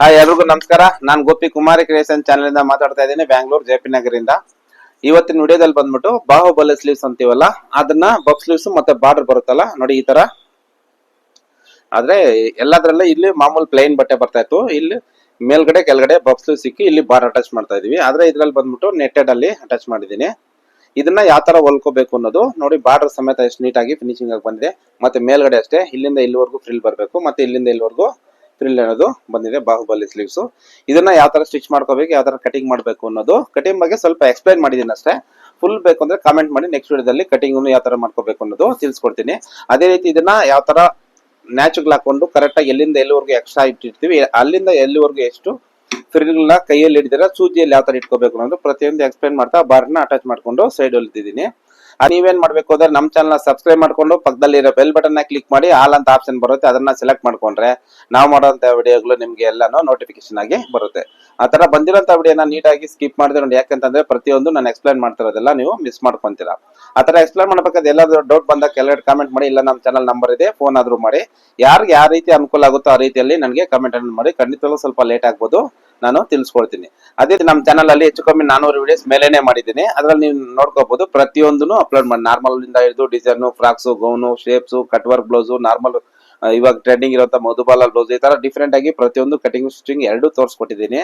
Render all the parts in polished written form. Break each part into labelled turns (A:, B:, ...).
A: Hi ಎಲ್ರಿಗೂ ನಮಸ್ಕಾರ. ನಾನು ಗೋಪಿ ಕುಮಾರಿ ಕ್ರಿಯೇಷನ್ ಚಾನೆಲ್ ಇಂದ ಮಾತಾಡ್ತಾ ಇದ್ದೀನಿ, ಬ್ಯಾಂಗ್ಳೂರ್ ಜೆ ಪಿ ನಗರಿಂದ. ಇವತ್ತಿನ ವಿಡಿಯೋದಲ್ಲಿ ಬಂದ್ಬಿಟ್ಟು ಬಾಹುಬಲಿ ಸ್ಲೀವ್ಸ್ ಅಂತೀವಲ್ಲ, ಅದನ್ನ ಬಫ್ ಸ್ಲೀವ್ಸ್ ಮತ್ತೆ ಬಾರ್ಡರ್ ಬರುತ್ತಲ್ಲ ನೋಡಿ ಈ ತರ. ಆದ್ರೆ ಎಲ್ಲದ್ರಲ್ಲೇ ಇಲ್ಲಿ ಮಾಮೂಲಿ ಪ್ಲೈನ್ ಬಟ್ಟೆ ಬರ್ತಾ ಇತ್ತು, ಇಲ್ಲಿ ಮೇಲ್ಗಡೆ ಕೆಳಗಡೆ ಬಫ್ ಸ್ಲೀವ್ ಸಿಕ್ಕಿ ಇಲ್ಲಿ ಬಾರ್ಡರ್ ಅಟ್ಯಾಚ್ ಮಾಡ್ತಾ ಇದೀವಿ. ಆದ್ರೆ ಇದ್ರಲ್ಲಿ ಬಂದ್ಬಿಟ್ಟು ನೆಟ್ಟೆಡ್ ಅಲ್ಲಿ ಅಟ್ಯಾಚ್ ಮಾಡಿದೀನಿ. ಇದನ್ನ ಯಾವ ತರ ಹೊಲ್ಕೋಬೇಕು ಅನ್ನೋದು ನೋಡಿ, ಬಾರ್ಡರ್ ಸಮೇತ ಎಷ್ಟು ನೀಟಾಗಿ ಫಿನಿಶಿಂಗ್ ಆಗಿ ಬಂದಿದೆ. ಮತ್ತೆ ಮೇಲ್ಗಡೆ ಅಷ್ಟೇ ಇಲ್ಲಿಂದ ಇಲ್ಲಿವರೆಗೂ ಫ್ರಿಲ್ ಬರಬೇಕು, ಮತ್ತೆ ಇಲ್ಲಿಂದ ಇಲ್ಲಿವರೆಗೂ ಫ್ರಿಲ್ ಅನ್ನೋದು ಬಂದಿದೆ ಬಾಹುಬಲಿ ಸ್ಲೀವ್ಸ್. ಇದನ್ನ ಯಾವ ತರ ಸ್ಟಿಚ್ ಮಾಡ್ಕೋಬೇಕು, ಯಾವ ತರ ಕಟಿಂಗ್ ಮಾಡಬೇಕು ಅನ್ನೋದು ಕಟಿಂಗ್ ಬಗ್ಗೆ ಸ್ವಲ್ಪ ಎಕ್ಸ್ಪ್ಲೈನ್ ಮಾಡಿದೀನಿ ಅಷ್ಟೇ. ಫುಲ್ ಬೇಕು ಅಂದ್ರೆ ಕಾಮೆಂಟ್ ಮಾಡಿ, ನೆಕ್ಸ್ಟ್ ವಿಡಿಯೋದಲ್ಲಿ ಕಟಿಂಗ್ ಯಾವ ತರ ಮಾಡ್ಕೋಬೇಕು ಅನ್ನೋದು ತಿಳಿಸ್ಕೊಡ್ತೀನಿ. ಅದೇ ರೀತಿ ಇದನ್ನ ಯಾವ ತರ ನ್ಯಾಚುರಲ್ ಹಾಕೊಂಡು ಕರೆಕ್ಟ್ ಆಗಿ ಎಲ್ಲಿಂದ ಎಲ್ಲಿವರೆಗೂ ಎಕ್ಸ್ಟ್ರಾ ಇಟ್ಟಿರ್ತೀವಿ, ಅಲ್ಲಿಂದ ಎಲ್ಲಿವರೆಗೂ ಎಷ್ಟು ಫ್ರಿಲ್ನ ಕೈಯಲ್ಲಿ ಹಿಡಿದಿರ ಸೂಜಿಯಲ್ಲಿ ಯಾವ ತರ ಇಟ್ಕೋಬೇಕು ಅನ್ನೋದು ಪ್ರತಿಯೊಂದು ಎಕ್ಸ್ಪ್ಲೈನ್ ಮಾಡ್ತಾ ಬಾರ್ನ ಅಟ್ಯಾಚ್ ಮಾಡ್ಕೊಂಡು ಸೈಡ್ ಹೊಲಿತಿದ್ದೀನಿ. ನೀವೇನ್ ಮಾಡ್ಬೇಕು ಅಂದ್ರೆ ನಮ್ಮ ಚಾನಲ್ ಸಬ್ಸ್ಕ್ರೈಬ್ ಮಾಡ್ಕೊಂಡು ಪಕ್ಕದಲ್ಲಿ ಇರೋ ಬೆಲ್ ಬಟನ್ ನ ಕ್ಲಿಕ್ ಮಾಡಿ ಆಲ್ ಅಂತ ಆಪ್ಷನ್ ಬರುತ್ತೆ, ಅದನ್ನ ಸೆಲೆಕ್ಟ್ ಮಾಡ್ಕೊಂಡ್ರೆ ನಾವು ಮಾಡೋಂತ ವಿಡಿಯೋಗಳು ನಿಮ್ಗೆ ಎಲ್ಲಾನು ನೋಟಿಫಿಕೇಶನ್ ಆಗಿ ಬರುತ್ತೆ. ಆ ತರ ಬಂದಿರೋಂತ ವಿಡಿಯೋನ ನೀಟಾಗಿ ಸ್ಕಿಪ್ ಮಾಡಿದ್ರೆ ನೋಡಿ, ಯಾಕಂತಂದ್ರೆ ಪ್ರತಿಯೊಂದು ನಾನು ಎಕ್ಸ್ಪ್ಲೈನ್ ಮಾಡ್ತಿರೋದೆಲ್ಲ ನೀವು ಮಿಸ್ ಮಾಡ್ಕೊಂತೀರಾ. ಆ ತರ ಎಕ್ಸ್ಪ್ಲೈನ್ ಮಾಡ್ಬೇಕಾದ್ರೆ ಎಲ್ಲಾದ್ರೂ ಡೌಟ್ ಬಂದಾಗ ಕೆಳಗಡೆ ಕಾಮೆಂಟ್ ಮಾಡಿ, ಇಲ್ಲ ನಮ್ಮ ಚಾನಲ್ ನಂಬರ್ ಇದೆ, ಫೋನ್ ಆದ್ರೂ ಮಾಡಿ. ಯಾರಿಗೆ ಯಾವ ರೀತಿ ಅನುಕೂಲ ಆಗುತ್ತೋ ಆ ರೀತಿಯಲ್ಲಿ ನನಗೆ ಕಮೆಂಟ್ ಅನ್ನು ಮಾಡಿ. ಖಂಡಿತವಾಗ್ಲೂ ಸ್ವಲ್ಪ ಲೇಟ್ ಆಗ್ಬೋದು, ನಾನು ತಿಳಿಸ್ಕೊಡ್ತೀನಿ. ಅದೇ ನಮ್ಮ ಚಾನಲ್ ಅಲ್ಲಿ ಹೆಚ್ಚು ಕಮ್ಮಿ 400 ವಿಡಿಯೋಸ್ ಮೇಲೇನೆ ಮಾಡಿದ್ದೀನಿ. ಅದ್ರಲ್ಲಿ ನೀವು ನೋಡ್ಕೋಬಹುದು, ಪ್ರತಿಯೊಂದನ್ನು ಅಪ್ಲೋಡ್ ಮಾಡಿ, ನಾರ್ಮಲ್ ಇಂದ ಹಿಡಿದು design, frocks, gown, shapes, cut work blouse, normal ಇವಾಗ ಟ್ರೆಂಡಿಂಗ್ ಇರುವಂತ ಮಧುಬಾಲ ಬ್ಲೌಸ್, ಈ ತರ ಡಿಫ್ರೆಂಟ್ ಆಗಿ ಪ್ರತಿಯೊಂದು ಕಟಿಂಗ್ ಸ್ಟಿಚಿಂಗ್ ಎರಡು ತೋರಿಸ್ಕೊಟ್ಟಿದ್ದೀನಿ.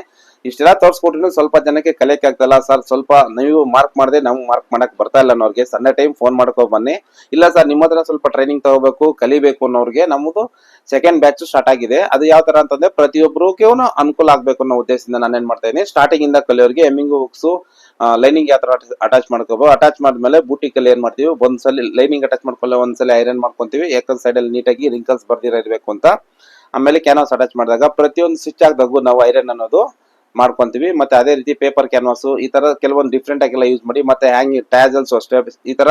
A: ಇಷ್ಟೆಲ್ಲ ತೋರಿಸ್ಕೊಟ್ಟಿದ್ರು ಸ್ವಲ್ಪ ಜನಕ್ಕೆ ಕಲಿಯಕ್ಕೆ ಆಗ್ತಲ್ಲ ಸರ್, ಸ್ವಲ್ಪ ನೀವು ಮಾರ್ಕ್ ಮಾಡದೆ ನಾವು ಮಾರ್ಕ್ ಮಾಡಕ್ ಬರ್ತಾ ಇಲ್ಲ ಅನ್ನೋರಿಗೆ ಸಂಡೇ ಟೈಮ್ ಫೋನ್ ಮಾಡ್ಕೊ ಬನ್ನಿ. ಇಲ್ಲ ಸರ್ ನಿಮ್ಮ ಹತ್ರ ಸ್ವಲ್ಪ ಟ್ರೈನಿಂಗ್ ತಗೋಬೇಕು, ಕಲಿಬೇಕು ಅನ್ನೋರಿಗೆ ನಮ್ಮದು ಸೆಕೆಂಡ್ ಬ್ಯಾಚ್ ಸ್ಟಾರ್ಟ್ ಆಗಿದೆ. ಅದು ಯಾವ ತರ ಅಂತಂದ್ರೆ ಪ್ರತಿಯೊಬ್ಬರಿಗೂ ಅನುಕೂಲ ಆಗ್ಬೇಕು ಅನ್ನೋ ಉದ್ದೇಶದಿಂದ ನಾನು ಏನ್ ಮಾಡ್ತಾ ಇದ್ದೀನಿ, ಸ್ಟಾರ್ಟಿಂಗ್ ಇಂದ ಕಲಿಯೋರಿಗೆ ಎಮ್ಮಿಂಗ್ ಹುಕ್ಸ್, ಲೈನಿಂಗ್ ಯಾವ ತರ ಅಟ್ಯಾಚ್ ಮಾಡ್ಕೋಬಹುದು, ಅಟ್ಯಾಚ್ ಮಾಡಿದ್ಮೇಲೆ ಬೂಟಿ ಕಲ್ಲಿ ಏನ್ ಮಾಡ್ತೀವಿ, ಒಂದ್ಸಲಿ ಲೈನಿಂಗ್ ಅಟ್ಯಾಚ್ ಮಾಡ್ಕೊಳ್ಳೋ, ಒಂದ್ಸಲಿ ಐರನ್ ಮಾಡ್ಕೊಂತೀವಿ, ಯಾಕಂದ್ರೆ ಸೈಡ್ ಅಲ್ಲಿ ನೀಟಾಗಿ ರಿಂಕಲ್ಸ್ ಬರ್ದಿರಬೇಕು ಅಂತ. ಆಮೇಲೆ ಕ್ಯಾನ್ವಾಸ್ ಅಟ್ಯಾಚ್ ಮಾಡಿದಾಗ ಪ್ರತಿಯೊಂದು ಸ್ಟಿಚ್ ಆಗದಾಗೂ ನಾವು ಐರನ್ ಅನ್ನೋದು ಮಾಡ್ಕೊಂತೀವಿ. ಮತ್ತೆ ಅದೇ ರೀತಿ ಪೇಪರ್ ಕ್ಯಾನ್ವಾಸ್, ಈ ತರ ಕೆಲವೊಂದು ಡಿಫ್ರೆಂಟ್ ಆಗೆಲ್ಲ ಯೂಸ್ ಮಾಡಿ, ಮತ್ತೆ ಹ್ಯಾಂಗಿಂಗ್ ಟ್ಯಾಜಲ್ಸ್ ಅಷ್ಟೇ ಈ ತರ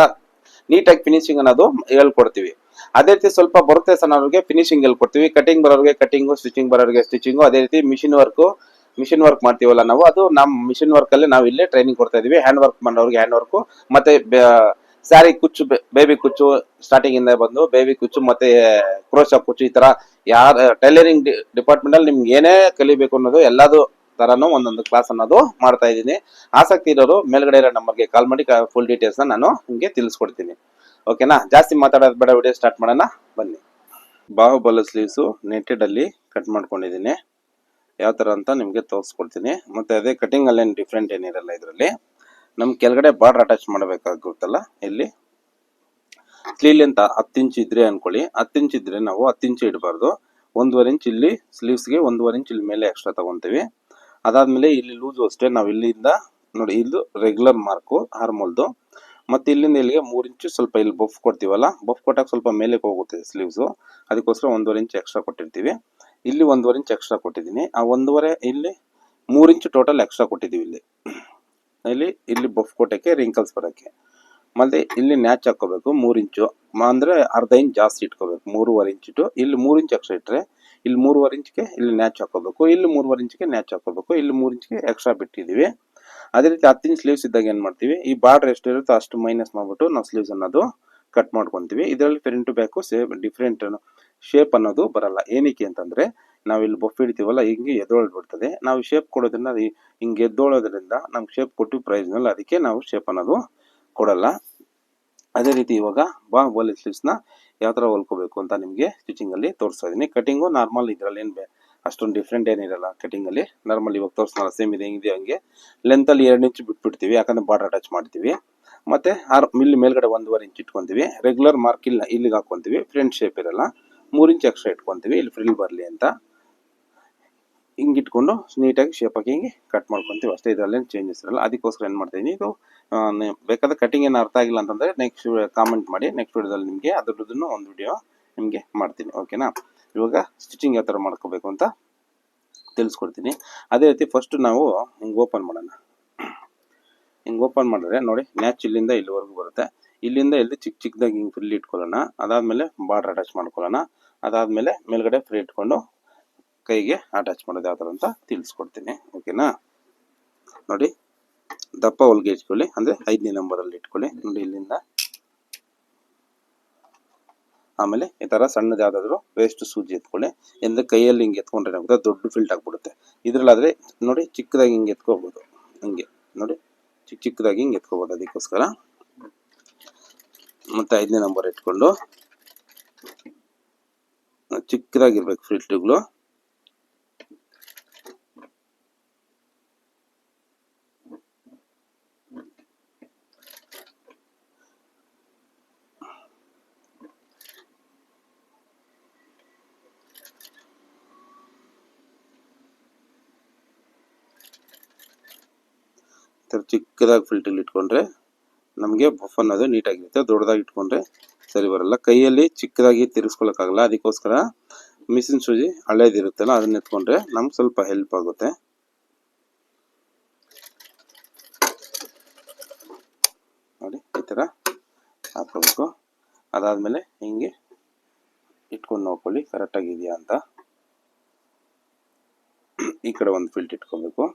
A: ನೀಟಾಗಿ ಫಿನಿಶಿಂಗ್ ಅನ್ನೋದು ಹೇಳ್ಕೊಡ್ತೀವಿ. ಅದೇ ರೀತಿ ಸ್ವಲ್ಪ ಬರುತ್ತೆ ಸಣ್ಣವ್ರಿಗೆ ಫಿನಿಶಿಂಗ್ ಹೇಳ್ಕೊಡ್ತೀವಿ, ಕಟಿಂಗ್ ಬರೋರಿಗೆ ಕಟಿಂಗು, ಸ್ಟಿಚಿಂಗ್ ಬರೋರಿಗೆ ಸ್ಟಿಚಿಂಗು. ಅದೇ ರೀತಿ ಮಿಷಿನ್ ವರ್ಕ್ ಮಾಡ್ತೀವಲ್ಲ ನಾವು, ಅದು ನಮ್ಮ ಮಿಷಿನ್ ವರ್ಕ್ ಅಲ್ಲಿ ನಾವು ಇಲ್ಲೇ ಟ್ರೈನಿಂಗ್ ಕೊಡ್ತಾ ಇದೀವಿ. ಹ್ಯಾಂಡ್ ವರ್ಕ್ ಮಾಡೋರಿಗೆ ಹ್ಯಾಂಡ್ ವರ್ಕ್, ಮತ್ತೆ ಸ್ಯಾರಿ ಕುಚ್ಚು, ಬೇಬಿ ಕುಚ್ಚು, ಸ್ಟಾರ್ಟಿಂಗ್ ಇಂದ ಬಂದು ಬೇಬಿ ಕುಚ್ಚು ಮತ್ತೆ ಕ್ರೋಶಾ ಕುಚ್ಚು, ಈ ತರ ಯಾರ ಟೈಲರಿಂಗ್ ಡಿಪಾರ್ಟ್ಮೆಂಟ್ ಅಲ್ಲಿ ನಿಮ್ಗೆ ಏನೇ ಕಲಿಬೇಕು ಅನ್ನೋದು ಎಲ್ಲದು ತರಾನು ಒಂದೊಂದು ಕ್ಲಾಸ್ ಅನ್ನೋದು ಮಾಡ್ತಾ ಇದ್ದೀನಿ. ಆಸಕ್ತಿ ಇರೋರು ಮೇಲ್ಗಡೆ ಇರೋ ನಂಬರ್ಗೆ ಕಾಲ್ ಮಾಡಿ ಫುಲ್ ಡೀಟೇಲ್ಸ್ ನಾನು ನಿಮ್ಗೆ ತಿಳಿಸ್ಕೊಡ್ತೀನಿ. ಓಕೆನಾ, ಜಾಸ್ತಿ ಮಾತಾಡೋದು ಬೇಡ, ವಿಡಿಯೋ ಸ್ಟಾರ್ಟ್ ಮಾಡೋಣ ಬನ್ನಿ. ಬಾಹುಬಲಿ ಸ್ಲೀವ್ಸ್ ನೆಟ್ಟೆಡ್ ಅಲ್ಲಿ ಕಟ್ ಮಾಡ್ಕೊಂಡಿದ್ದೀನಿ, ಯಾವ ತರ ಅಂತ ನಿಮ್ಗೆ ತೋರಿಸ್ಕೊಡ್ತೀನಿ. ಮತ್ತೆ ಅದೇ ಕಟಿಂಗ್ ಅಲ್ಲಿ ಡಿಫ್ರೆಂಟ್ ಏನಿರಲ್ಲ. ಇದರಲ್ಲಿ ನಮ್ ಕೆಳಗಡೆ ಬಾರ್ಡರ್ ಅಟ್ಯಾಚ್ ಮಾಡಬೇಕಾಗುತ್ತಲ್ಲ, ಇಲ್ಲಿ ಸ್ಲೀವ್ ಲೆಂತ್ 10 ಇಂಚ್ ಇದ್ರೆ ಅನ್ಕೊಳ್ಳಿ, 10 ಇಂಚ್ ಇದ್ರೆ ನಾವು 10 ಇಂಚ್ ಇಡಬಾರ್ದು, 1.5 ಇಂಚ್ ಇಲ್ಲಿ ಸ್ಲೀವ್ಸ್ಗೆ 1.5 ಇಂಚ್ ಇಲ್ಲಿ ಮೇಲೆ ಎಕ್ಸ್ಟ್ರಾ ತಗೊಂತೀವಿ. ಅದಾದ್ಮೇಲೆ ಇಲ್ಲಿ ಲೂಸ್ ಅಷ್ಟೇ ನಾವು ಇಲ್ಲಿಂದ ನೋಡಿ, ಇದು ರೆಗ್ಯುಲರ್ ಮಾರ್ಕು ಹಾರ್ಮೋಲ್ದು, ಮತ್ತೆ ಇಲ್ಲಿಂದ ಇಲ್ಲಿಗೆ 3 ಇಂಚ್ ಸ್ವಲ್ಪ ಇಲ್ಲಿ ಬಫ್ ಕೊಡ್ತೀವಲ್ಲ, ಬಫ್ ಕೊಟ್ಟಾಗ ಸ್ವಲ್ಪ ಮೇಲೆ ಹೋಗುತ್ತೆ ಸ್ಲೀವ್ಸ್, ಅದಕ್ಕೋಸ್ಕರ 1.5 ಇಂಚ್ ಎಕ್ಸ್ಟ್ರಾ ಕೊಟ್ಟಿರ್ತೀವಿ. ಇಲ್ಲಿ 1.5 ಇಂಚ್ ಎಕ್ಸ್ಟ್ರಾ ಕೊಟ್ಟಿದ್ದೀನಿ, ಆ 1.5 ಇಲ್ಲಿ 3 ಇಂಚ್ ಟೋಟಲ್ ಎಕ್ಸ್ಟ್ರಾ ಕೊಟ್ಟಿದ್ದೀವಿ. ಇಲ್ಲಿ ಬಫ್ ಕೊಟ್ಟಕ್ಕೆ ರಿಂಕಲ್ಸ್ ಬರೋಕ್ಕೆ. ಮತ್ತೆ ಇಲ್ಲಿ ನ್ಯಾಚ್ ಹಾಕೋಬೇಕು 3 ಇಂಚು, ಅಂದ್ರೆ ಅರ್ಧ ಇಂಚ್ ಜಾಸ್ತಿ ಇಟ್ಕೋಬೇಕು, 3.5 ಇಂಚ್ ಇಟ್ಟು ಇಲ್ಲಿ 3 ಇಂಚ್ ಎಕ್ಸ್ಟ್ರಾ ಇಟ್ಟರೆ ಇಲ್ಲಿ 3.5 ಇಂಚ್ಗೆ ಇಲ್ಲಿ ನ್ಯಾಚ್ ಹಾಕೋಬೇಕು, ಇಲ್ಲಿ 3.5 ಇಂಚ್ಗೆ ನ್ಯಾಚ್ ಹಾಕೋಬೇಕು, ಇಲ್ಲಿ 3 ಇಂಚ್ಗೆ ಎಕ್ಸ್ಟ್ರಾ ಬಿಟ್ಟಿದ್ದೀವಿ. ಅದೇ ರೀತಿ 10 ಇಂಚ್ ಸ್ಲೀವ್ಸ್ ಇದ್ದಾಗ ಏನ್ ಮಾಡ್ತೀವಿ, ಈ ಬಾರ್ಡರ್ ಎಷ್ಟು ಇರುತ್ತೋ ಅಷ್ಟು ಮೈನಸ್ ಮಾಡ್ಬಿಟ್ಟು ನಾವು ಸ್ಲೀವ್ಸ್ ಅನ್ನೋದು ಕಟ್ ಮಾಡ್ಕೊಂತೀವಿ. ಇದರಲ್ಲಿ front back same different shape ಅನ್ನೋದು ಬರಲ್ಲ. ಏನಕ್ಕೆ ಅಂತಂದ್ರೆ ನಾವು ಇಲ್ಲಿ ಬಫ್ ಹಿಡಿತೀವಲ್ಲ, ಹಿಂಗೆ ಎದ್ದೊಳ್ಬಿಡ್ತದೆ. ನಾವು ಶೇಪ್ ಕೊಡೋದ್ರಿಂದ ಹಿಂಗೆ ಎದ್ದೋಳೋದ್ರಿಂದ ನಮ್ಗೆ ಶೇಪ್ ಕೊಟ್ಟು ಪ್ರೈಸ್ ನಲ್ಲಿ, ಅದಕ್ಕೆ ನಾವು ಶೇಪ್ ಅನ್ನೋದು ಕೊಡಲ್ಲ. ಅದೇ ರೀತಿ ಇವಾಗ ಬಾಹುಬಲಿ ಸ್ಲೀವ್ಸ್ ನ ಯಾವ ತರ ಹೊಲ್ಕೋಬೇಕು ಅಂತ ನಿಮ್ಗೆ ಸ್ಟಿಚಿಂಗ್ ಅಲ್ಲಿ ತೋರಿಸ್ತಾ ಇದೀನಿ. ಕಟಿಂಗು ನಾರ್ಮಲ್, ಇದ್ರಲ್ಲಿ ಏನ್ ಅಷ್ಟೊಂದು ಡಿಫ್ರೆಂಟ್ ಏನಿರಲ್ಲ. ಕಟಿಂಗ್ ಅಲ್ಲಿ ನಾರ್ಮಲ್ ಇವಾಗ ತೋರಿಸ್ನಲ್ಲ ಸೇಮ್ ಇದೆ, ಹಿಂಗಿದೆ ಹಂಗೆ. ಲೆಂತ್ ಅಲ್ಲಿ 2 ಇಂಚ್ ಬಿಟ್ಬಿಡ್ತೀವಿ, ಯಾಕಂದ್ರೆ ಬಾರ್ಡರ್ ಅಟ್ಯಾಚ್ ಮಾಡ್ತೀವಿ. ಮತ್ತೆ ಇಲ್ಲಿ ಮೇಲ್ಗಡೆ 1.5 ಇಂಚ್ ಇಟ್ಕೊಂತೀವಿ, ರೆಗ್ಯುಲರ್ ಮಾರ್ಕ್ ಇಲ್ಲ ಇಲ್ಲಿಗೆ ಹಾಕೊಂತೀವಿ, ಫ್ರಂಟ್ ಶೇಪ್ ಇರಲ್ಲ, 3 ಇಂಚ್ ಎಕ್ಸ್ಟ್ರಾ ಇಟ್ಕೊಂತೀವಿ ಇಲ್ಲಿ ಫ್ರಿಲ್ ಬರ್ಲಿ ಅಂತ. ಹಿಂಗೆ ಇಟ್ಕೊಂಡು ನೀಟಾಗಿ ಶೇಪ್ ಹಾಕಿ ಹಿಂಗೆ ಕಟ್ ಮಾಡ್ಕೊಂತೀವಿ ಅಷ್ಟೇ, ಇದರಲ್ಲಿ ಚೇಂಜಸ್ ಇರಲ್ಲ. ಅದಕ್ಕೋಸ್ಕರ ಏನು ಮಾಡ್ತಾ ಇದೀನಿ, ಇದು ಬೇಕಾದ್ರೆ ಕಟಿಂಗ್ ಏನು ಅರ್ಥ ಆಗಿಲ್ಲ ಅಂತಂದ್ರೆ ನೆಕ್ಸ್ಟ್ ಕಾಮೆಂಟ್ ಮಾಡಿ, ನೆಕ್ಸ್ಟ್ ವಿಡಿಯೋದಲ್ಲಿ ನಿಮಗೆ ಅದ್ರದ್ದು ಒಂದು ವಿಡಿಯೋ ನಿಮಗೆ ಮಾಡ್ತೀನಿ. ಓಕೆನಾ, ಇವಾಗ ಸ್ಟಿಚಿಂಗ್ ಯಾವ ಥರ ಮಾಡ್ಕೋಬೇಕು ಅಂತ ತಿಳಿಸ್ಕೊಡ್ತೀನಿ. ಅದೇ ರೀತಿ ಫಸ್ಟ್ ನಾವು ಹಿಂಗೆ ಓಪನ್ ಮಾಡೋಣ. ಹಿಂಗೆ ಓಪನ್ ಮಾಡಿದ್ರೆ ನೋಡಿ, ನ್ಯಾಚ್ ಇಲ್ಲಿಂದ ಇಲ್ಲಿವರೆಗೂ ಬರುತ್ತೆ. ಇಲ್ಲಿಂದ ಇಲ್ಲಿ ಚಿಕ್ಕ ಚಿಕ್ಕದಾಗಿ ಹಿಂಗೆ ಫ್ರಿಲ್ ಇಟ್ಕೊಳ್ಳೋಣ. ಅದಾದ್ಮೇಲೆ ಬಾರ್ಡರ್ ಅಟ್ಯಾಚ್ ಮಾಡ್ಕೊಳ್ಳೋಣ. ಅದಾದ್ಮೇಲೆ ಮೇಲ್ಗಡೆ ಫ್ರೀ ಇಟ್ಕೊಂಡು ಕೈಗೆ ಅಟ್ಯಾಚ್ ಮಾಡೋದು ಯಾವ ಥರ ಅಂತ ತಿಳಿಸ್ಕೊಡ್ತೀನಿ. ಓಕೆನಾ, ನೋಡಿ ದಪ್ಪ ಹೊಲಿಗೆ ಇಟ್ಕೊಳ್ಳಿ, ಅಂದರೆ 5ನೇ ನಂಬರಲ್ಲಿ ಇಟ್ಕೊಳ್ಳಿ. ನೋಡಿ ಇಲ್ಲಿಂದ ಆಮೇಲೆ ಈ ಥರ ಸಣ್ಣದು ಯಾವುದಾದ್ರೂ ವೇಸ್ಟ್ ಸೂಜಿ ಎತ್ಕೊಳ್ಳಿ. ಎಂದು ಕೈಯಲ್ಲಿ ಹಿಂಗೆ ಎತ್ಕೊಂಡ್ರೆ ಏನಾಗುತ್ತೆ ದೊಡ್ಡ ಫಿಲ್ಟ್ ಆಗಿಬಿಡುತ್ತೆ. ಇದರಲ್ಲಾದರೆ ನೋಡಿ ಚಿಕ್ಕದಾಗಿ ಹಿಂಗೆ ಎತ್ಕೋಬೋದು, ಹಿಂಗೆ ನೋಡಿ ಚಿಕ್ಕದಾಗಿ ಹಿಂಗೆ ಎತ್ಕೋಬೋದು. ಅದಕ್ಕೋಸ್ಕರ ಮತ್ತು 5ನೇ ನಂಬರ್ ಇಟ್ಕೊಂಡು ಚಿಕ್ಕದಾಗಿರ್ಬೇಕು ಫಿಲ್ಟ್ಗಳು. ಚಿಕ್ಕದಾಗಿ ಫಿಲ್ಟರ್ ಇಟ್ಕೊಂಡ್ರೆ ನಮಗೆ ಬಫ್ ಅನ್ನೋದು ನೀಟಾಗಿರುತ್ತೆ. ದೊಡ್ಡದಾಗಿ ಇಟ್ಕೊಂಡ್ರೆ ಸರಿ ಬರಲ್ಲ. ಕೈಯಲ್ಲಿ ಚಿಕ್ಕದಾಗಿ ತಿರ್ಸ್ಕೊಳಕ್ಕಾಗಲ್ಲ. ಅದಕ್ಕೋಸ್ಕರ ಮಿಷಿನ್ ಸೂಜಿ ಹಳೇದಿರುತ್ತಲ್ಲ ಅದನ್ನ ಎತ್ಕೊಂಡ್ರೆ ನಮ್ಗೆ ಸ್ವಲ್ಪ ಹೆಲ್ಪ್ ಆಗುತ್ತೆ. ನೋಡಿ ಈ ಥರ ಹಾಕೋಬೇಕು. ಅದಾದಮೇಲೆ ಹಿಂಗೆ ಇಟ್ಕೊಂಡು ನೋಡ್ಕೊಳ್ಳಿ ಕರೆಕ್ಟಾಗಿದೆಯಾ ಅಂತ. ಈ ಕಡೆ ಒಂದು ಫಿಲ್ಟ್ ಇಟ್ಕೋಬೇಕು.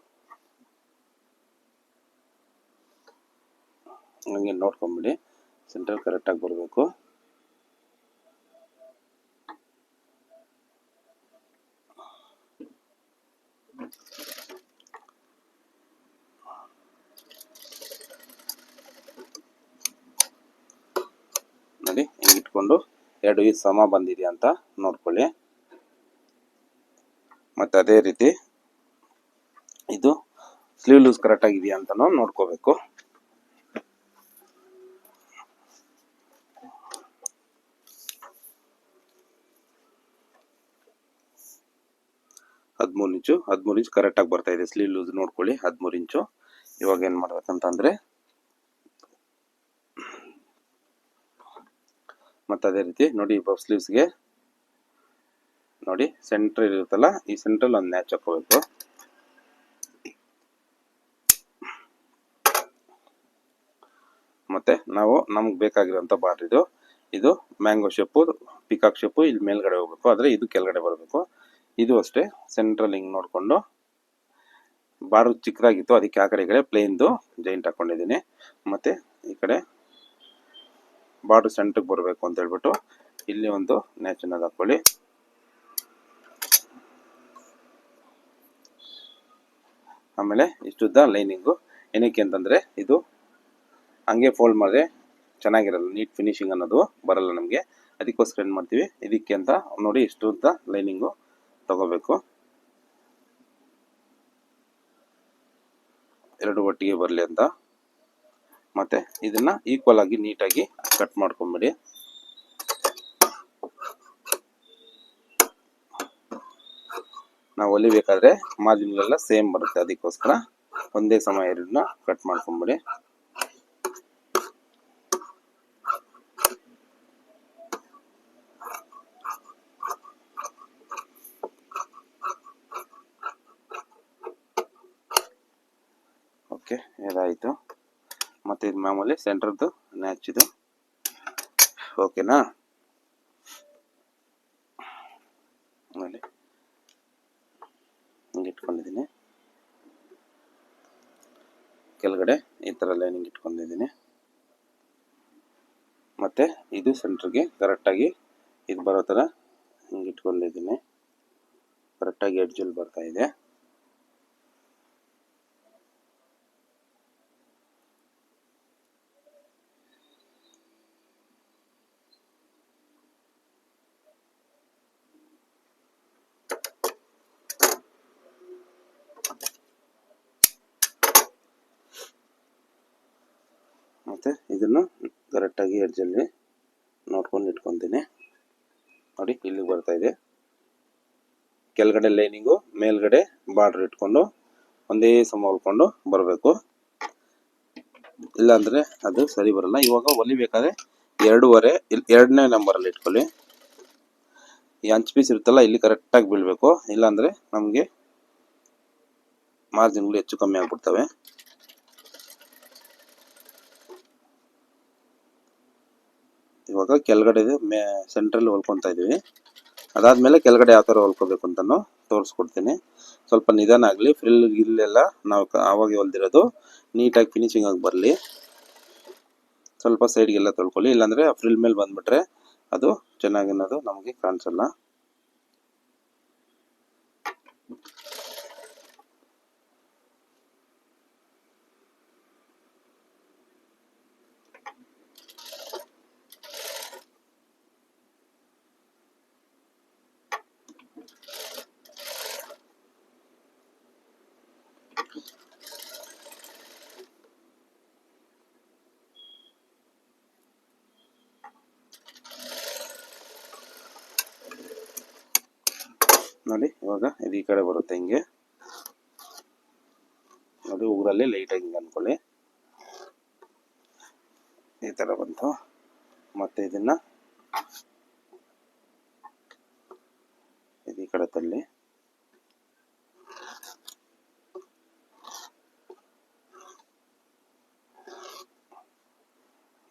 A: ಹಂಗೆ ನೋಡ್ಕೊಂಬಿಡಿ ಸೆಂಟ್ರಲ್ ಕರೆಕ್ಟಾಗಿ ಬರಬೇಕು. ನೋಡಿ ಹಿಂಗೆ ಇಟ್ಕೊಂಡು 2 ಈ ಸಮ ಬಂದಿದೆಯಾ ಅಂತ ನೋಡ್ಕೊಳ್ಳಿ. ಮತ್ತು ಅದೇ ರೀತಿ ಇದು ಸ್ಲೀವ್ ಲೂಸ್ ಕರೆಕ್ಟಾಗಿದೆಯಾ ಅಂತಲೂ ನೋಡ್ಕೋಬೇಕು. ಹದಿಮೂರು ಇಂಚು ಕರೆಕ್ಟಾಗಿ ಬರ್ತಾ ಇದೆ. ಸ್ಲೀವ್ ಲೂಸ್ ನೋಡ್ಕೊಳ್ಳಿ 13 ಇಂಚು. ಇವಾಗ ಏನು ಮಾಡ್ಬೇಕಂತಂದರೆ ಮತ್ತು ಅದೇ ರೀತಿ ನೋಡಿ ಪಫ್ ಸ್ಲೀವ್ಸ್ಗೆ ನೋಡಿ ಸೆಂಟ್ರ್ ಇರುತ್ತಲ್ಲ, ಈ ಸೆಂಟ್ರಲ್ಲಿ ಒಂದು ನ್ಯಾಚ್ ಹಾಕೋಬೇಕು. ಮತ್ತು ನಾವು ನಮ್ಗೆ ಬೇಕಾಗಿರೋಂಥ ಬಾರ್ಡ್ರ್ ಇದು ಮ್ಯಾಂಗೋ ಶೇಪು, ಪಿಕಾಕ್ ಶೇಪು ಇಲ್ಲಿ ಮೇಲ್ಗಡೆ ಹೋಗಬೇಕು, ಆದರೆ ಇದು ಕೆಳಗಡೆ ಬರಬೇಕು. ಇದು ಅಷ್ಟೇ ಸೆಂಟ್ರಲ್ಲಿ ಹಿಂಗೆ ನೋಡಿಕೊಂಡು ಬಾರ್ಡ್ರ್ ಚಿಕ್ಕದಾಗಿತ್ತು, ಅದಕ್ಕೆ ಆ ಕಡೆ ಈ ಕಡೆ ಪ್ಲೇನ್ದು ಜೈಂಟ್ ಹಾಕ್ಕೊಂಡಿದ್ದೀನಿ. ಮತ್ತು ಈ ಕಡೆ ಬಾರ್ಡ್ರ್ ಸೆಂಟ್ರಿಗೆ ಬರಬೇಕು ಅಂತ ಹೇಳ್ಬಿಟ್ಟು ಇಲ್ಲಿ ಒಂದು ನ್ಯಾಚನ್ನು ಹಾಕ್ಕೊಳ್ಳಿ. ಆಮೇಲೆ ಇಷ್ಟುದ್ದ ಲೈನಿಂಗು ಏನಕ್ಕೆ ಅಂತಂದರೆ ಇದು ಹಂಗೆ ಫೋಲ್ಡ್ ಮಾಡಿದ್ರೆ ಚೆನ್ನಾಗಿರಲ್ಲ, ನೀಟ್ ಫಿನಿಶಿಂಗ್ ಅನ್ನೋದು ಬರಲ್ಲ ನಮಗೆ. ಅದಕ್ಕೋಸ್ಕರ ಏನು ಮಾಡ್ತೀವಿ, ಇದಕ್ಕೆ ಅಂತ ನೋಡಿ ಇಷ್ಟುದ್ದ ಲೈನಿಂಗು ತಗೋಬೇಕು. 2 ಒಟ್ಟಿಗೆ ಬರಲಿ ಅಂತ. ಮತ್ತು ಇದನ್ನು ಈಕ್ವಲ್ ಆಗಿ ನೀಟಾಗಿ ಕಟ್ ಮಾಡ್ಕೊಂಬಿಡಿ. ನಾವು ಹೊಲಿಬೇಕಾದ್ರೆ ಮಾರ್ಜಿನ್ಗಳೆಲ್ಲ ಸೇಮ್ ಬರುತ್ತೆ, ಅದಕ್ಕೋಸ್ಕರ ಒಂದೇ ಸಮ ಎರಡನ್ನ ಕಟ್ ಮಾಡ್ಕೊಂಬಿಡಿ. ಓಕೆ, ಇದಾಯಿತು. ಮತ್ತು ಇದು ಮಾಮೂಲಿ ಸೆಂಟ್ರದ್ದು ನ್ಯಾಚ್ ಇದು. ಓಕೆನಾ? ನೋಡಿ ಹಿಂಗೆ ಇಟ್ಕೊಂಡಿದ್ದೀನಿ. ಕೆಳಗಡೆ ಈ ಥರ ಲೈನಿಂಗ್ ಇಟ್ಕೊಂಡಿದ್ದೀನಿ. ಮತ್ತು ಇದು ಸೆಂಟ್ರಿಗೆ ಕರೆಕ್ಟಾಗಿ ಇದು ಬರೋ ಥರ ಹಿಂಗೆ ಇಟ್ಕೊಂಡಿದ್ದೀನಿ. ಕರೆಕ್ಟಾಗಿ ಎಡ್ಜಲ್ಲಿ ಬರ್ತಾ ಇದೆ. ಮತ್ತು ಇದನ್ನು ಕರೆಕ್ಟಾಗಿ ಎಡ್ಜಲ್ಲಿ ನೋಡ್ಕೊಂಡು ಇಟ್ಕೊತೀನಿ. ನೋಡಿ ಇಲ್ಲಿ ಬರ್ತಾ ಇದೆ. ಕೆಳಗಡೆ ಲೈನಿಂಗು, ಮೇಲ್ಗಡೆ ಬಾರ್ಡ್ರ್ ಇಟ್ಕೊಂಡು ಒಂದೇ ಸಮ ಹೊಲ್ಕೊಂಡು ಬರಬೇಕು, ಇಲ್ಲಾಂದರೆ ಅದು ಸರಿ ಬರಲ್ಲ. ಇವಾಗ ಹೊಲಿಬೇಕಾದ್ರೆ 2.5 2ನೇ ನಂಬರಲ್ಲಿ ಇಟ್ಕೊಳ್ಳಿ. ಈ ಅಂಚು ಪೀಸ್ ಇರುತ್ತಲ್ಲ ಇಲ್ಲಿ ಕರೆಕ್ಟಾಗಿ ಬೀಳಬೇಕು, ಇಲ್ಲಾಂದರೆ ನಮಗೆ ಮಾರ್ಜಿನ್ಗಳು ಹೆಚ್ಚು ಕಮ್ಮಿ ಆಗಿಬಿಡ್ತವೆ. ಇವಾಗ ಕೆಳಗಡೆ ಸೆಂಟ್ರಲ್ಲಿ ಹೊಲ್ಕೊತಾ ಇದ್ದೀವಿ. ಅದಾದಮೇಲೆ ಕೆಳಗಡೆ ಯಾವ ಥರ ಹೊಲ್ಕೋಬೇಕು ಅಂತಲೂ ತೋರಿಸ್ಕೊಡ್ತೀನಿ. ಸ್ವಲ್ಪ ನಿಧಾನ ಆಗಲಿ, ಫ್ರಿಲ್ ಗಿಲ್ಲೆಲ್ಲ ನಾವು ಆವಾಗ ಹೊಲ್ದಿರೋದು ನೀಟಾಗಿ ಫಿನಿಶಿಂಗ್ ಆಗಿ ಬರಲಿ. ಸ್ವಲ್ಪ ಸೈಡ್ಗೆಲ್ಲ ತೊಳ್ಕೊಳ್ಳಿ, ಇಲ್ಲಾಂದರೆ ಆ ಫ್ರಿಲ್ ಮೇಲೆ ಬಂದುಬಿಟ್ರೆ ಅದು ಚೆನ್ನಾಗಿ ಅನ್ನೋದು ನಮಗೆ ಕಾಣಿಸಲ್ಲ. ನೋಡಿ ಇವಾಗ ಇದು ಈ ಕಡೆ ಬರುತ್ತೆ ಹಿಂಗೆ ನೋಡಿ, ಊರಲ್ಲಿ ಲೈಟ್ ಆಗಿ ಅನ್ಕೊಳ್ಳಿ, ಈ ತರ ಬಂತು. ಮತ್ತೆ ಇದನ್ನ ಇದು ಈ ಕಡೆ ತಳ್ಳಿ,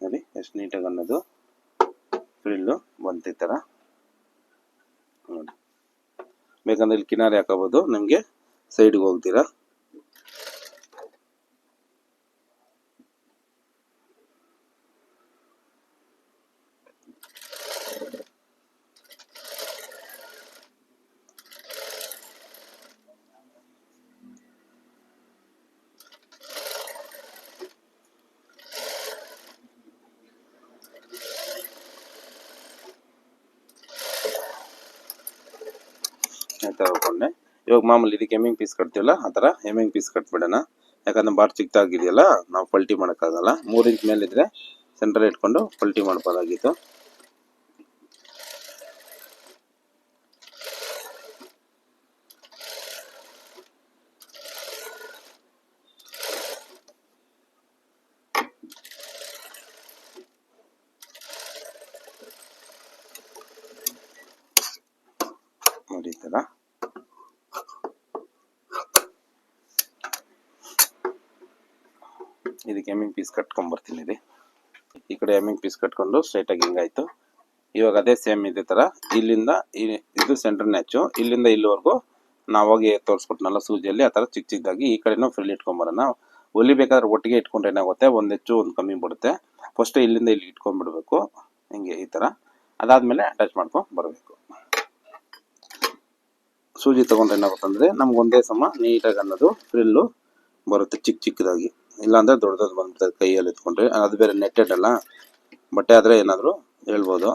A: ನೋಡಿ ಎಷ್ಟು ನೀಟಾಗಿ ಅನ್ನೋದು ಫ್ರಿಲ್ಲು ಬಂತು ಈ ತರ ನೋಡಿ. ಬೇಕಂದ್ರೆ ಇಲ್ಲಿ ಕಿನಾರಿ ಹಾಕೋಬಹುದು, ನಿಮ್ಗೆ ಸೈಡ್ಗೆ ಹೋಗ್ತೀರಾ. ತಗೊಂಡೆ. ಇವಾಗ ಮಾಮೂಲಿ ಇದಕ್ಕೆ ಹೆಮ್ಮಿಂಗ್ ಪೀಸ್ ಕಟ್ತೀವಲ್ಲ ಆ ಥರ ಹೆಮ್ಮಿಂಗ್ ಪೀಸ್ ಕಟ್ಬಿಡೋಣ. ಯಾಕಂದ್ರೆ ಬಾರ್ ಚಿಕ್ಕದಾಗಿದೆಯಲ್ಲ, ನಾವು ಪಲ್ಟಿ ಮಾಡೋಕ್ಕಾಗಲ್ಲ. 3 ಇಂಚ್ ಮೇಲೆ ಇದ್ರೆ ಸೆಂಟ್ರಲ್ಲಿ ಇಟ್ಕೊಂಡು ಪಲ್ಟಿ ಮಾಡ್ಬೋದಾಗಿತ್ತು. ನೋಡಿ ಈ ಥರ ಇದಕ್ಕೆ ಹೆಮ್ಮಿಂಗ್ ಪೀಸ್ ಕಟ್ಕೊಂಡ್ಬರ್ತೀನಿ ರೀ. ಈ ಕಡೆ ಹೆಮ್ಮಿಂಗ್ ಪೀಸ್ ಕಟ್ಕೊಂಡು ಸ್ಟ್ರೈಟಾಗಿ ಹಿಂಗಾಯ್ತು. ಇವಾಗ ಅದೇ ಸೇಮ್ ಇದೇ ಥರ ಇಲ್ಲಿಂದ ಇದು ಸೆಂಟರ್ ನ್ಯಾಚು, ಇಲ್ಲಿಂದ ಇಲ್ಲಿವರೆಗೂ ನಾವು ಹೋಗಿ ತೋರಿಸ್ಕೊಟ್ನಲ್ಲ ಸೂಜಿಯಲ್ಲಿ, ಆ ಥರ ಚಿಕ್ಕ ಚಿಕ್ಕದಾಗಿ ಈ ಕಡೆನೂ ಫ್ರಿಲ್ ಇಟ್ಕೊಂಬರೋಣ. ಹೊಲಿಬೇಕಾದ್ರೆ ಒಟ್ಟಿಗೆ ಇಟ್ಕೊಂಡ್ರೆ ಏನಾಗುತ್ತೆ, ಒಂದು ಹೆಚ್ಚು ಒಂದು ಕಮ್ಮಿ ಬಿಡುತ್ತೆ. ಫಸ್ಟ್ ಇಲ್ಲಿಂದ ಇಲ್ಲಿ ಇಟ್ಕೊಂಡ್ಬಿಡ್ಬೇಕು ಹಿಂಗೆ ಈ ಥರ. ಅದಾದಮೇಲೆ ಅಟ್ಯಾಚ್ ಮಾಡ್ಕೊಂಡು ಬರಬೇಕು. ಸೂಜಿ ತೊಗೊಂಡ್ರೆ ಏನಾಗುತ್ತಂದರೆ ನಮ್ಗೆ ಒಂದೇ ಸಮ ನೀಟಾಗಿ ಅನ್ನೋದು ಫ್ರಿಲ್ಲು ಬರುತ್ತೆ ಚಿಕ್ಕ ಚಿಕ್ಕದಾಗಿ. ಇಲ್ಲಾಂದರೆ ದೊಡ್ಡದಾಗಿ ಬಂದ್ಬಿಡ್ತದೆ ಕೈಯಲ್ಲಿ ಎತ್ಕೊಂಡ್ರೆ. ಅದು ಬೇರೆ ನೆಟ್ಟೆಡ್ ಅಲ್ಲ, ಬಟ್ಟೆ ಆದರೆ ಏನಾದರೂ ಹೇಳ್ಬೋದು.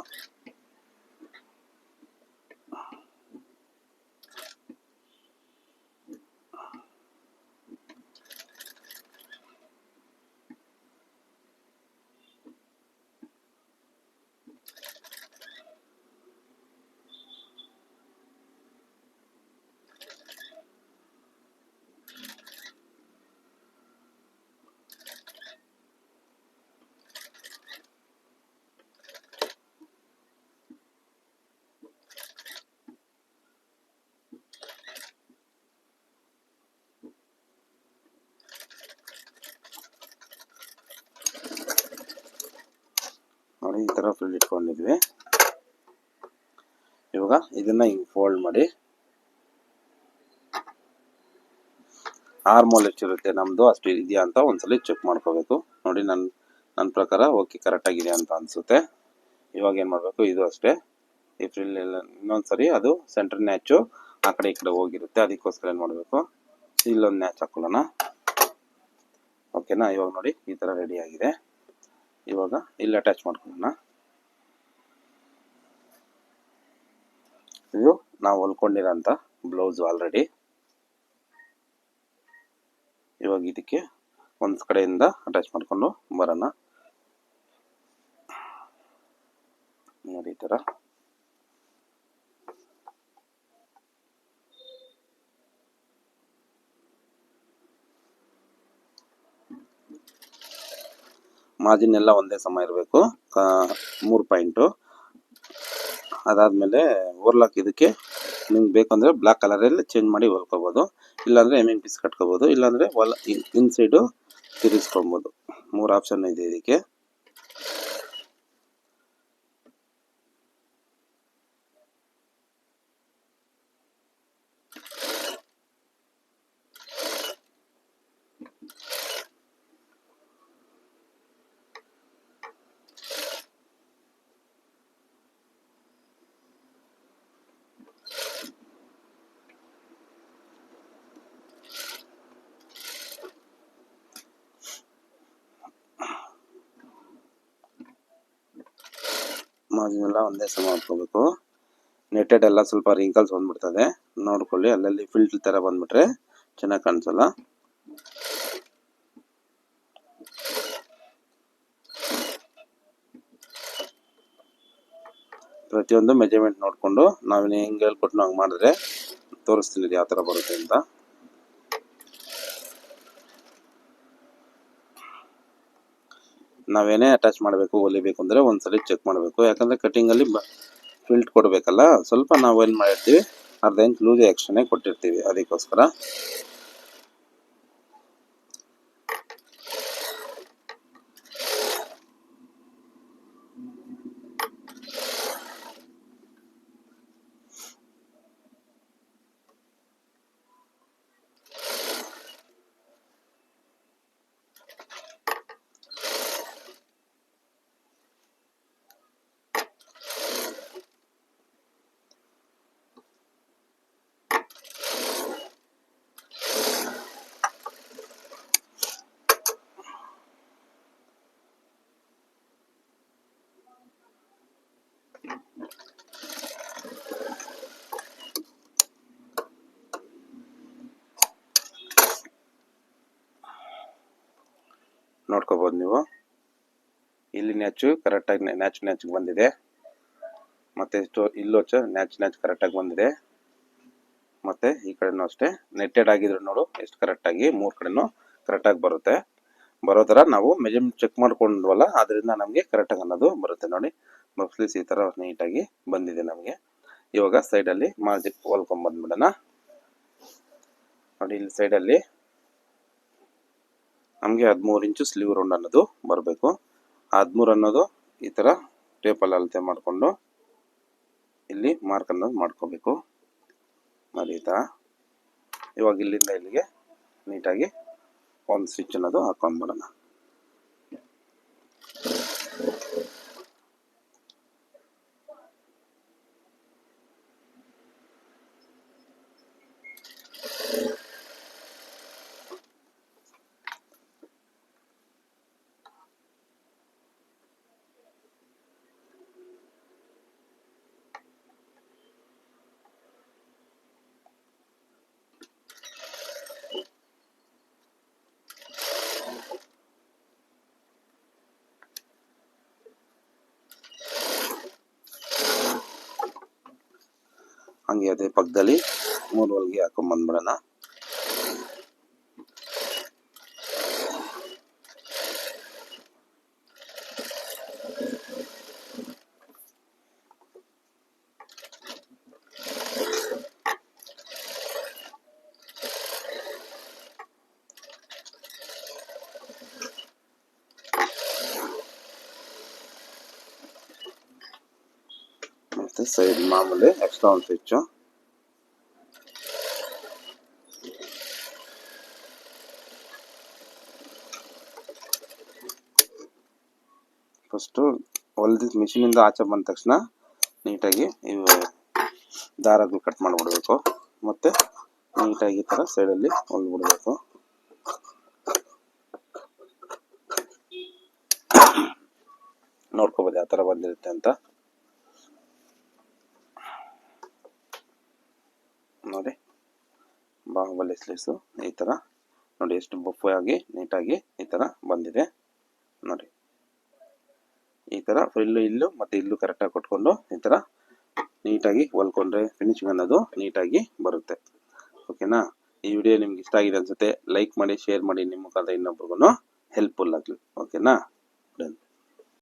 A: ನೋಡಿ ಈ ಥರ ಫ್ರಿಲ್ ಇಟ್ಕೊಂಡಿದ್ವಿ. ಇವಾಗ ಇದನ್ನ ಹಿಂಗೆ ಫೋಲ್ಡ್ ಮಾಡಿ, ಆರ್ಮೋಲ್ ಎಷ್ಟಿರುತ್ತೆ ನಮ್ಮದು ಅಷ್ಟು ಇದೆಯಾ ಅಂತ ಒಂದ್ಸಲಿ ಚೆಕ್ ಮಾಡ್ಕೋಬೇಕು. ನೋಡಿ ನನ್ನ ಪ್ರಕಾರ ಓಕೆ ಕರೆಕ್ಟಾಗಿದೆ ಅಂತ ಅನಿಸುತ್ತೆ. ಇವಾಗ ಏನು ಮಾಡಬೇಕು, ಇದು ಅಷ್ಟೇ ಈ ಫ್ರಿಲ್ ಎಲ್ಲ ಇನ್ನೊಂದ್ಸರಿ ಅದು ಸೆಂಟರ್ ನ್ಯಾಚು ಆ ಕಡೆ ಈ ಕಡೆ ಹೋಗಿರುತ್ತೆ, ಅದಕ್ಕೋಸ್ಕರ ಏನು ಮಾಡಬೇಕು, ಇಲ್ಲೊಂದು ನ್ಯಾಚ್ ಹಾಕೊಳ್ಳೋಣ. ಓಕೆನಾ? ಇವಾಗ ನೋಡಿ ಈ ಥರ ರೆಡಿ ಆಗಿದೆ. ಇವಾಗ ಇಲ್ಲಿ ಅಟ್ಯಾಚ್ ಮಾಡ್ಕೊಳ್ಳೋಣ. ಇದು ನಾವು ಹೊಲ್ಕೊಂಡಿರೋಂಥ ಬ್ಲೌಸು ಆಲ್ರೆಡಿ. ಇವಾಗ ಇದಕ್ಕೆ ಒಂದು ಕಡೆಯಿಂದ ಅಟ್ಯಾಚ್ ಮಾಡ್ಕೊಂಡು ಬರೋಣ. ನೋಡಿ ಈ ಥರ ಮಾರ್ಜಿನ್ ಎಲ್ಲ ಒಂದೇ ಸಮ ಇರಬೇಕು, 3 ಪಾಯಿಂಟು. ಅದಾದಮೇಲೆ ಓರ್ಲಾಕ್ ಇದಕ್ಕೆ ನಿಮ್ಗೆ ಬೇಕಂದರೆ ಬ್ಲ್ಯಾಕ್ ಕಲರಲ್ಲಿ ಚೇಂಜ್ ಮಾಡಿ ಹೊಲ್ಕೋಬೋದು, ಇಲ್ಲಾಂದರೆ ಹೆಮ್ಮಿಂಗ್ ಪೀಸ್ ಕಟ್ಕೋಬೋದು, ಇಲ್ಲಾಂದರೆ ಇನ್ಸೈಡು ತಿರುಗಿಸ್ಕೊಬೋದು. 3 ಆಪ್ಷನ್ ಇದೆ ಇದಕ್ಕೆ. ಮಾರ್ಜಿನ್ ಎಲ್ಲ ಒಂದೇ ಸಮ ಹಾಕೋಬೇಕು. ನೆಟ್ಟೆಡ್ ಎಲ್ಲ ಸ್ವಲ್ಪ ರಿಂಕಲ್ಸ್ ಬಂದ್ಬಿಡ್ತದೆ, ನೋಡ್ಕೊಳ್ಳಿ. ಅಲ್ಲಲ್ಲಿ ಫಿಲ್ಟರ್ ತರ ಬಂದ್ಬಿಟ್ರೆ ಚೆನ್ನಾಗಿ ಕಾಣಿಸಲ್ಲ. ಪ್ರತಿಯೊಂದು ಮೆಜರ್ಮೆಂಟ್ ನೋಡಿಕೊಂಡು ನಾವು ಹೆಂಗೆ ಹೇಳ್ಕೊಟ್ಟು ಹಂಗೆ ಮಾಡಿದ್ರೆ ತೋರಿಸ್ತೀನಿ ಯಾವ ಥರ ಬರುತ್ತೆ ಅಂತ. ನಾವೇನೇ ಅಟ್ಯಾಚ್ ಮಾಡಬೇಕು ಹೊಲಿಬೇಕು ಅಂದರೆ ಒಂದ್ಸಲಿ ಚೆಕ್ ಮಾಡಬೇಕು. ಯಾಕಂದರೆ ಕಟಿಂಗಲ್ಲಿ ಫಿಲ್ಟ್ ಕೊಡಬೇಕಲ್ಲ, ಸ್ವಲ್ಪ ನಾವು ಏನು ಮಾಡಿರ್ತೀವಿ ಅರ್ಧ ಇಂಚ್ ಲೂಸ್ ಎಕ್ಸ್ಟ್ರಾನೇ ಕೊಟ್ಟಿರ್ತೀವಿ, ಅದಕ್ಕೋಸ್ಕರ. ನೋಡ್ಕೋಬಹುದು ನೀವು, ಇಲ್ಲಿ ನ್ಯಾಚು ಕರೆಕ್ಟಾಗಿ ನ್ಯಾಚ್ ಬಂದಿದೆ, ಮತ್ತೆ ಇಲ್ಲೂ ನ್ಯಾಚ್ ಕರೆಕ್ಟಾಗಿ ಬಂದಿದೆ. ಮತ್ತೆ ಈ ಕಡೆನೂ ಅಷ್ಟೇ ನೆಟ್ಟೆಡ್ ಆಗಿದ್ರು ನೋಡು ಎಷ್ಟು ಕರೆಕ್ಟಾಗಿ 3 ಕಡೆನೂ ಕರೆಕ್ಟಾಗಿ ಬರೋ ಥರ ನಾವು ಮೆಜರ್ಮೆಂಟ್ ಚೆಕ್ ಮಾಡ್ಕೊಂಡ್ವಲ್ಲ, ಅದರಿಂದ ನಮಗೆ ಕರೆಕ್ಟಾಗಿ ಅನ್ನೋದು ಬರುತ್ತೆ. ನೋಡಿ ಬಫ್ಲೀಸ್ ಈ ಥರ ನೀಟಾಗಿ ಬಂದಿದೆ ನಮಗೆ. ಇವಾಗ ಸೈಡಲ್ಲಿ ಮಾರ್ಜಿನ್ ಹೊಲ್ಕೊಂಡ್ಬಂದ್ಬಿಡೋಣ. ನೋಡಿ ಇಲ್ಲಿ ಸೈಡಲ್ಲಿ ನಮಗೆ 13 ಇಂಚು ಸ್ಲೀವ್ ರೌಂಡ್ ಅನ್ನೋದು ಬರಬೇಕು. 13 ಅನ್ನೋದು ಈ ಥರ ಟೇಪಲ್ಲಿ ಅಳತೆ ಮಾಡಿಕೊಂಡು ಇಲ್ಲಿ ಮಾರ್ಕ್ ಅನ್ನೋದು ಮಾಡ್ಕೋಬೇಕು. ನೋಡಿ ಈ ಥರ. ಇವಾಗ ಇಲ್ಲಿಂದ ಇಲ್ಲಿಗೆ ನೀಟಾಗಿ ಒಂದು ಸ್ಟಿಚ್ ಅನ್ನೋದು ಹಾಕೊಂಡ್ಬಿಡೋಣ. ಹಂಗೆ ಅದೇ ಪಕ್ಕದಲ್ಲಿ 3 ಹೊಲಿಗೆ ಹಾಕೊಂಡ್ ಬಂದ್ಬಿಡೋಣ. ಮತ್ತೆ ಸೈಡ್ ಮಾಮೂಲಿ ಎಕ್ಸ್ಟ್ರಾ ಒಂದು ಸ್ಟಿಚ್ಚು. ಫಸ್ಟು ಹೊಲ್ದಿದ್ದು ಮಿಷಿನಿಂದ ಆಚೆ ಬಂದ ತಕ್ಷಣ ನೀಟಾಗಿ ಇವು ದಾರಗಳು ಕಟ್ ಮಾಡಿಬಿಡ್ಬೇಕು. ಮತ್ತು ನೀಟಾಗಿ ಈ ಥರ ಸೈಡಲ್ಲಿ ಹೊಲ್ಬಿಡ್ಬೇಕು. ನೋಡ್ಕೋಬೋದು ಯಾವ ಥರ ಬಂದಿರುತ್ತೆ ಅಂತ. ನೋಡಿ ಬಾಹುಬಲಿ ಸ್ಲೀವ್ಸು ಈ ಥರ ನೋಡಿ ಎಷ್ಟು ಬಫ್ ಆಗಿ ನೀಟಾಗಿ ಈ ಥರ ಬಂದಿದೆ. ನೋಡಿ ಈ ಥರ ಇಲ್ಲೂ ಮತ್ತು ಇಲ್ಲೂ ಕರೆಕ್ಟಾಗಿ ಕೊಟ್ಕೊಂಡು ಈ ಥರ ನೀಟಾಗಿ ಹೊಲ್ಕೊಂಡ್ರೆ ಫಿನಿಶಿಂಗ್ ಅನ್ನೋದು ನೀಟಾಗಿ ಬರುತ್ತೆ. ಓಕೆನಾ? ಈ ವಿಡಿಯೋ ನಿಮ್ಗೆ ಇಷ್ಟ ಆಗಿದೆ ಅನ್ಸುತ್ತೆ. ಲೈಕ್ ಮಾಡಿ, ಶೇರ್ ಮಾಡಿ, ನಿಮ್ಮ ಮುಖಾಂತರ ಇನ್ನೊಬ್ರಿಗೂ ಹೆಲ್ಪ್ಫುಲ್ ಆಗಲಿ. ಓಕೆನಾ?